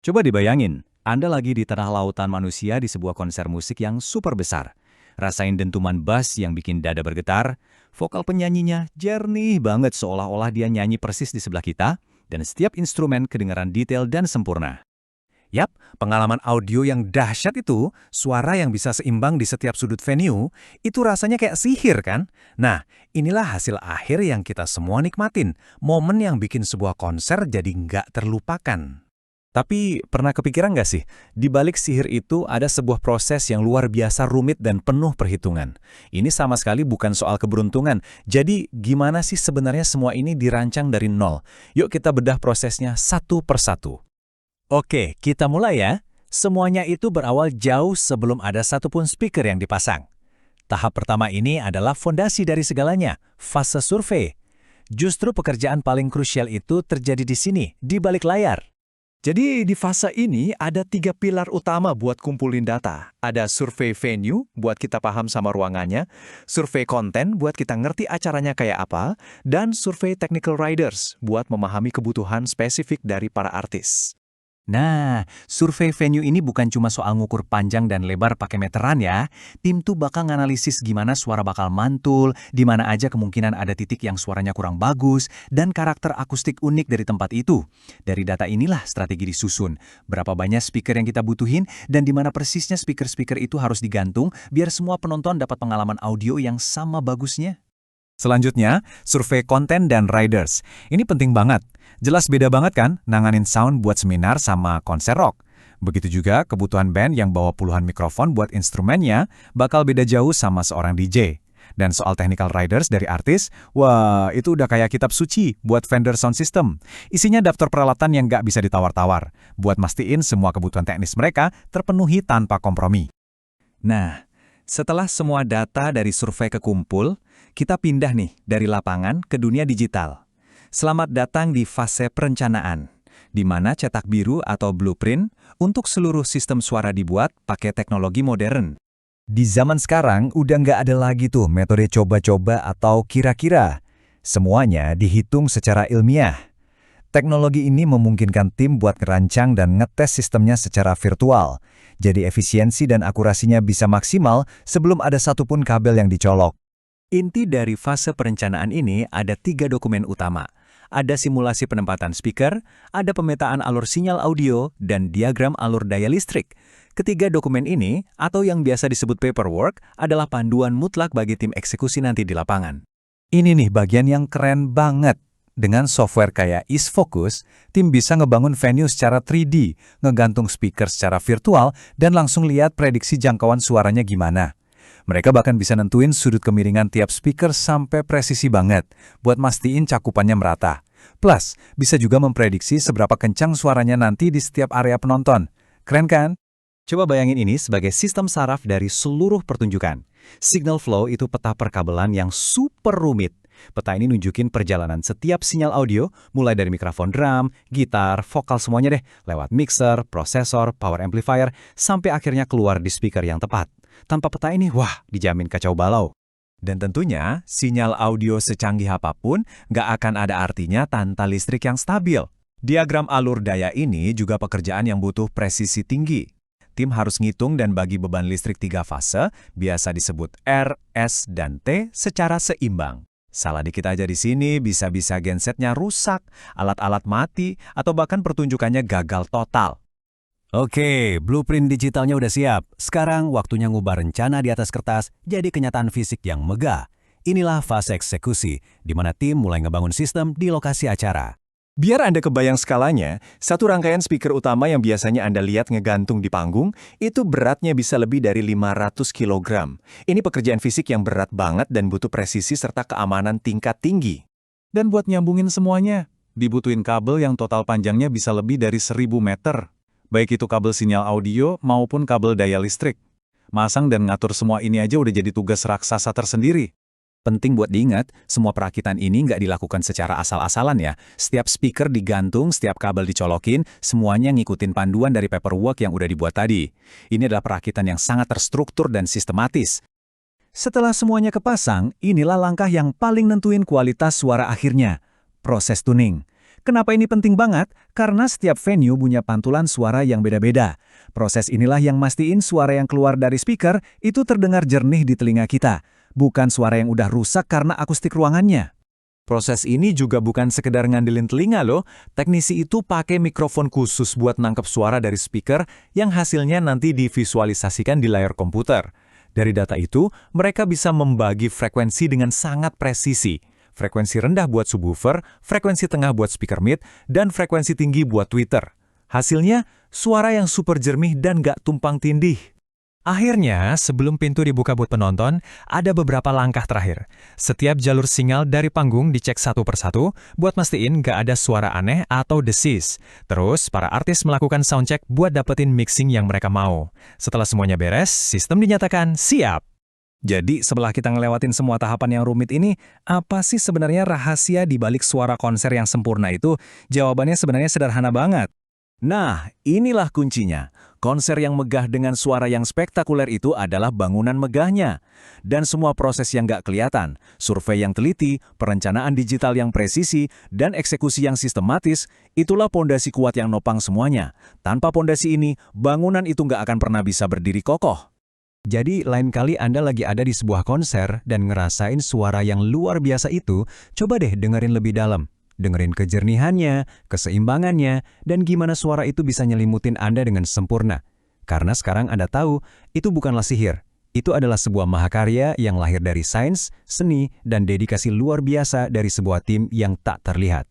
Coba dibayangin, Anda lagi di tengah lautan manusia di sebuah konser musik yang super besar. Rasain dentuman bass yang bikin dada bergetar, vokal penyanyinya jernih banget seolah-olah dia nyanyi persis di sebelah kita, dan setiap instrumen kedengaran detail dan sempurna. Yap, pengalaman audio yang dahsyat itu, suara yang bisa seimbang di setiap sudut venue, itu rasanya kayak sihir kan? Nah, inilah hasil akhir yang kita semua nikmatin. Momen yang bikin sebuah konser jadi nggak terlupakan. Tapi pernah kepikiran nggak sih, di balik sihir itu ada sebuah proses yang luar biasa rumit dan penuh perhitungan. Ini sama sekali bukan soal keberuntungan. Jadi gimana sih sebenarnya semua ini dirancang dari nol? Yuk kita bedah prosesnya satu persatu. Oke, kita mulai ya. Semuanya itu berawal jauh sebelum ada satupun speaker yang dipasang. Tahap pertama ini adalah fondasi dari segalanya, fase survei. Justru pekerjaan paling krusial itu terjadi di sini, di balik layar. Jadi di fase ini ada 3 pilar utama buat kumpulin data. Ada survei venue buat kita paham sama ruangannya, survei konten buat kita ngerti acaranya kayak apa, dan survei technical riders buat memahami kebutuhan spesifik dari para artis. Nah, survei venue ini bukan cuma soal ngukur panjang dan lebar pakai meteran ya. Tim tuh bakal nganalisis gimana suara bakal mantul, di mana aja kemungkinan ada titik yang suaranya kurang bagus, dan karakter akustik unik dari tempat itu. Dari data inilah strategi disusun. Berapa banyak speaker yang kita butuhin, dan di mana persisnya speaker-speaker itu harus digantung, biar semua penonton dapat pengalaman audio yang sama bagusnya. Selanjutnya, survei konten dan riders. Ini penting banget. Jelas beda banget kan nanganin sound buat seminar sama konser rock. Begitu juga kebutuhan band yang bawa puluhan mikrofon buat instrumennya bakal beda jauh sama seorang DJ. Dan soal technical riders dari artis, wah itu udah kayak kitab suci buat vendor sound system. Isinya daftar peralatan yang nggak bisa ditawar-tawar, buat mastiin semua kebutuhan teknis mereka terpenuhi tanpa kompromi. Nah, setelah semua data dari survei kekumpul, kita pindah nih dari lapangan ke dunia digital. Selamat datang di fase perencanaan, di mana cetak biru atau blueprint untuk seluruh sistem suara dibuat pakai teknologi modern. Di zaman sekarang udah nggak ada lagi tuh metode coba-coba atau kira-kira. Semuanya dihitung secara ilmiah. Teknologi ini memungkinkan tim buat ngerancang dan ngetes sistemnya secara virtual. Jadi efisiensi dan akurasinya bisa maksimal sebelum ada satupun kabel yang dicolok. Inti dari fase perencanaan ini ada 3 dokumen utama. Ada simulasi penempatan speaker, ada pemetaan alur sinyal audio, dan diagram alur daya listrik. Ketiga dokumen ini, atau yang biasa disebut paperwork, adalah panduan mutlak bagi tim eksekusi nanti di lapangan. Ini nih bagian yang keren banget. Dengan software kayak EaseFocus, tim bisa ngebangun venue secara 3D, ngegantung speaker secara virtual, dan langsung lihat prediksi jangkauan suaranya gimana. Mereka bahkan bisa nentuin sudut kemiringan tiap speaker sampai presisi banget, buat mastiin cakupannya merata. Plus, bisa juga memprediksi seberapa kencang suaranya nanti di setiap area penonton. Keren kan? Coba bayangin ini sebagai sistem saraf dari seluruh pertunjukan. Signal flow itu peta perkabelan yang super rumit. Peta ini nunjukin perjalanan setiap sinyal audio, mulai dari mikrofon drum, gitar, vokal semuanya deh, lewat mixer, prosesor, power amplifier, sampai akhirnya keluar di speaker yang tepat. Tanpa peta ini, wah, dijamin kacau balau. Dan tentunya, sinyal audio secanggih apapun nggak akan ada artinya tanpa listrik yang stabil. Diagram alur daya ini juga pekerjaan yang butuh presisi tinggi. Tim harus ngitung dan bagi beban listrik 3 fase, biasa disebut R, S, dan T secara seimbang. Salah dikit aja di sini, bisa-bisa gensetnya rusak, alat-alat mati, atau bahkan pertunjukannya gagal total. Oke, blueprint digitalnya udah siap. Sekarang waktunya ngubah rencana di atas kertas jadi kenyataan fisik yang megah. Inilah fase eksekusi, di mana tim mulai ngebangun sistem di lokasi acara. Biar Anda kebayang skalanya, satu rangkaian speaker utama yang biasanya Anda lihat ngegantung di panggung, itu beratnya bisa lebih dari 500 kg. Ini pekerjaan fisik yang berat banget dan butuh presisi serta keamanan tingkat tinggi. Dan buat nyambungin semuanya, dibutuhin kabel yang total panjangnya bisa lebih dari 1000 meter. Baik itu kabel sinyal audio maupun kabel daya listrik. Masang dan ngatur semua ini aja udah jadi tugas raksasa tersendiri. Penting buat diingat, semua perakitan ini nggak dilakukan secara asal-asalan ya. Setiap speaker digantung, setiap kabel dicolokin, semuanya ngikutin panduan dari paperwork yang udah dibuat tadi. Ini adalah perakitan yang sangat terstruktur dan sistematis. Setelah semuanya kepasang, inilah langkah yang paling nentuin kualitas suara akhirnya. Proses tuning. Kenapa ini penting banget? Karena setiap venue punya pantulan suara yang beda-beda. Proses inilah yang mastiin suara yang keluar dari speaker itu terdengar jernih di telinga kita, bukan suara yang udah rusak karena akustik ruangannya. Proses ini juga bukan sekedar ngandelin telinga loh. Teknisi itu pakai mikrofon khusus buat nangkep suara dari speaker yang hasilnya nanti divisualisasikan di layar komputer. Dari data itu, mereka bisa membagi frekuensi dengan sangat presisi. Frekuensi rendah buat subwoofer, frekuensi tengah buat speaker mid, dan frekuensi tinggi buat tweeter. Hasilnya, suara yang super jernih dan gak tumpang tindih. Akhirnya, sebelum pintu dibuka buat penonton, ada beberapa langkah terakhir. Setiap jalur sinyal dari panggung dicek satu persatu, buat mastiin nggak ada suara aneh atau desis. Terus, para artis melakukan soundcheck buat dapetin mixing yang mereka mau. Setelah semuanya beres, sistem dinyatakan siap. Jadi, setelah kita ngelewatin semua tahapan yang rumit ini, apa sih sebenarnya rahasia di balik suara konser yang sempurna itu? Jawabannya sebenarnya sederhana banget. Nah, inilah kuncinya. Konser yang megah dengan suara yang spektakuler itu adalah bangunan megahnya. Dan semua proses yang nggak kelihatan, survei yang teliti, perencanaan digital yang presisi, dan eksekusi yang sistematis, itulah pondasi kuat yang nopang semuanya. Tanpa pondasi ini, bangunan itu nggak akan pernah bisa berdiri kokoh. Jadi, lain kali Anda lagi ada di sebuah konser dan ngerasain suara yang luar biasa itu, coba deh dengerin lebih dalam. Dengerin kejernihannya, keseimbangannya, dan gimana suara itu bisa nyelimutin Anda dengan sempurna. Karena sekarang Anda tahu, itu bukanlah sihir. Itu adalah sebuah mahakarya yang lahir dari sains, seni, dan dedikasi luar biasa dari sebuah tim yang tak terlihat.